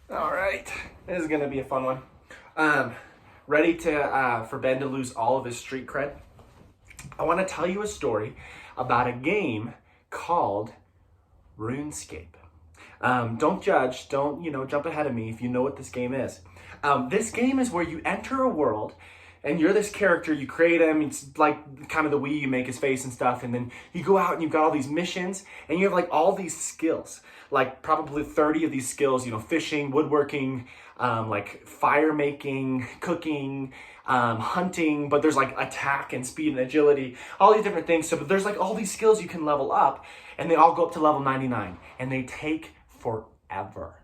All right, this is gonna be a fun one. Um, Ready to for Ben to lose all of his street cred? I want to tell you a story about a game called RuneScape. Don't judge. Don't jump ahead of me if you know what this game is. This game is where you enter a world and you're this character, you create him, it's like kind of the Wii, you make his face and stuff, and then you go out and you've got all these missions, and you have like all these skills, like probably 30 of these skills, fishing, woodworking, like fire making, cooking, hunting, but there's like attack and speed and agility, all these different things. So there's like all these skills you can level up, and they all go up to level 99, and they take forever.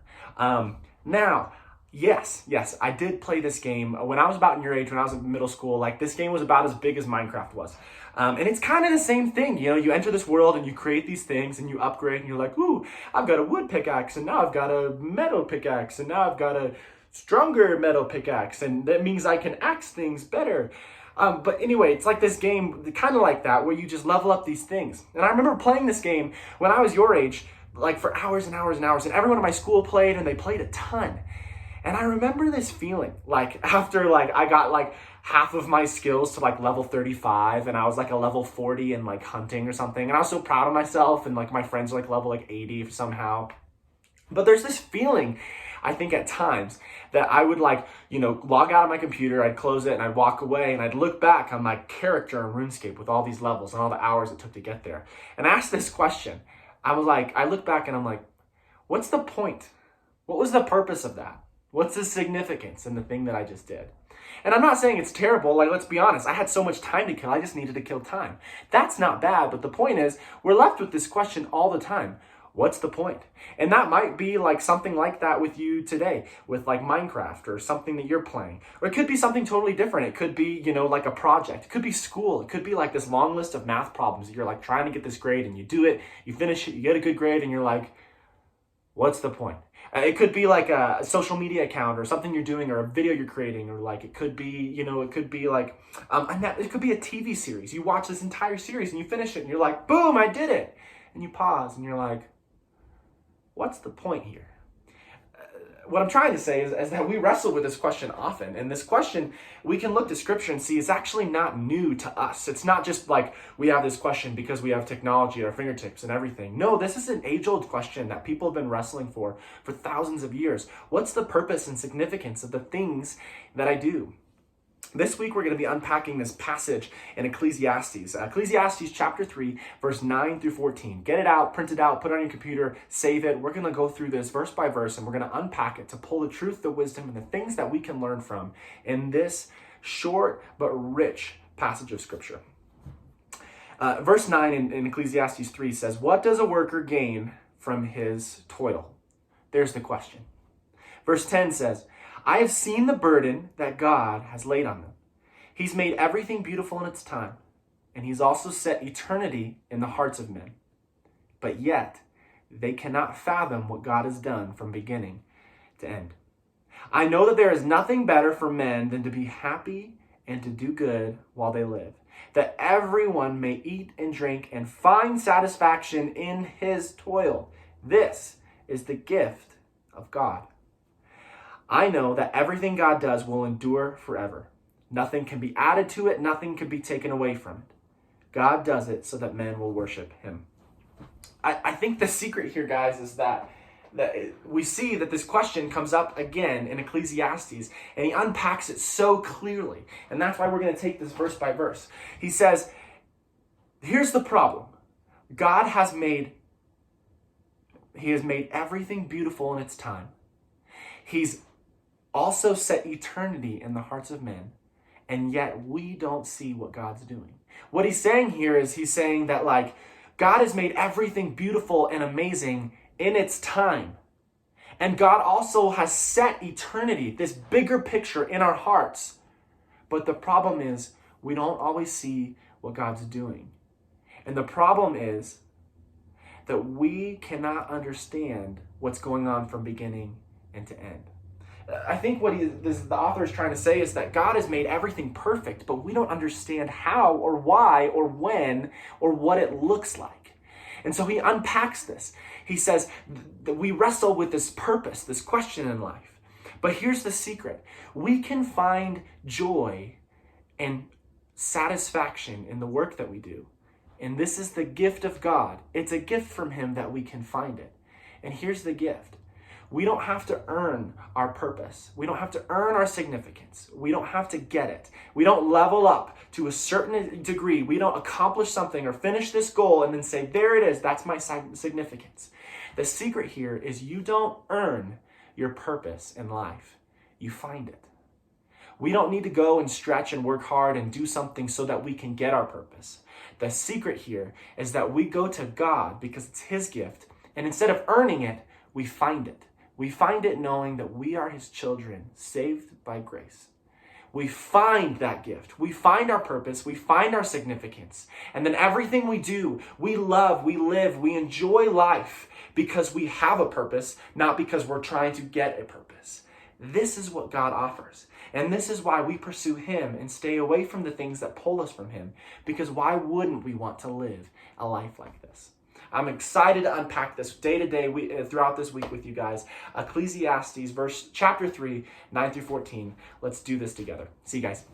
Now, yes, I did play this game when I was about in your age, when I was in middle school. Like, this game was about as big as Minecraft was. And it's kind of the same thing. You enter this world and you create these things and you upgrade and you're like, ooh, I've got a wood pickaxe and now I've got a metal pickaxe and now I've got a stronger metal pickaxe, and that means I can axe things better. But anyway, it's like this game, kind of like that, where you just level up these things. And I remember playing this game when I was your age, like for hours and hours and hours, and everyone at my school played, and they played a ton. And I remember this feeling, like after like I got like half of my skills to like level 35, and I was like a level 40 in like hunting or something, and I was so proud of myself, and like my friends were like level like 80 somehow. But there's this feeling, I think at times, that I would like, log out of my computer, I'd close it, and I'd walk away, and I'd look back on my character in RuneScape with all these levels and all the hours it took to get there, and ask this question. I look back and I'm like, what's the point? What was the purpose of that? What's the significance in the thing that I just did? And I'm not saying it's terrible. Like, let's be honest. I had so much time to kill. I just needed to kill time. That's not bad. But the point is, we're left with this question all the time. What's the point? And that might be like something like that with you today, with like Minecraft or something that you're playing. Or it could be something totally different. It could be, like a project. It could be school. It could be like this long list of math problems that you're like trying to get this grade, and you do it, you finish it, you get a good grade, and you're like, what's the point? It could be like a social media account or something you're doing, or a video you're creating, or like it could be, it could be like, it could be a TV series. You watch this entire series and you finish it and you're like, boom, I did it. And you pause and you're like, what's the point here? What I'm trying to say is that we wrestle with this question often. And this question, we can look to scripture and see, is actually not new to us. It's not just like we have this question because we have technology at our fingertips and everything. No, this is an age-old question that people have been wrestling for thousands of years. What's the purpose and significance of the things that I do? This week, we're going to be unpacking this passage in Ecclesiastes. Ecclesiastes chapter 3, verse 9 through 14. Get it out, print it out, put it on your computer, save it. We're going to go through this verse by verse, and we're going to unpack it to pull the truth, the wisdom, and the things that we can learn from in this short but rich passage of Scripture. Verse 9 in Ecclesiastes 3 says, "What does a worker gain from his toil?" There's the question. Verse 10 says, "I have seen the burden that God has laid on them. He's made everything beautiful in its time, and he's also set eternity in the hearts of men. But yet, they cannot fathom what God has done from beginning to end. I know that there is nothing better for men than to be happy and to do good while they live, that everyone may eat and drink and find satisfaction in his toil. This is the gift of God. I know that everything God does will endure forever. Nothing can be added to it. Nothing can be taken away from it. God does it so that men will worship him." I think the secret here, guys, is that we see that this question comes up again in Ecclesiastes, and he unpacks it so clearly. And that's why we're going to take this verse by verse. He says, here's the problem. God has made everything beautiful in its time. He's also set eternity in the hearts of men, and yet we don't see what God's doing. What he's saying here is he's saying that like God has made everything beautiful and amazing in its time. And God also has set eternity, this bigger picture in our hearts. But the problem is we don't always see what God's doing. And the problem is that we cannot understand what's going on from beginning and to end. I think what the author is trying to say is that God has made everything perfect, but we don't understand how or why or when or what it looks like. And so he unpacks this. He says that we wrestle with this purpose, this question in life. But here's the secret. We can find joy and satisfaction in the work that we do. And this is the gift of God. It's a gift from him that we can find it. And here's the gift. We don't have to earn our purpose. We don't have to earn our significance. We don't have to get it. We don't level up to a certain degree. We don't accomplish something or finish this goal and then say, there it is, that's my significance. The secret here is you don't earn your purpose in life. You find it. We don't need to go and stretch and work hard and do something so that we can get our purpose. The secret here is that we go to God because it's his gift, and instead of earning it, we find it. We find it knowing that we are his children, saved by grace. We find that gift. We find our purpose. We find our significance. And then everything we do, we love, we live, we enjoy life because we have a purpose, not because we're trying to get a purpose. This is what God offers. And this is why we pursue him and stay away from the things that pull us from him. Because why wouldn't we want to live a life like this? I'm excited to unpack this day to day throughout this week with you guys. Ecclesiastes chapter 3, 9 through 14. Let's do this together. See you guys.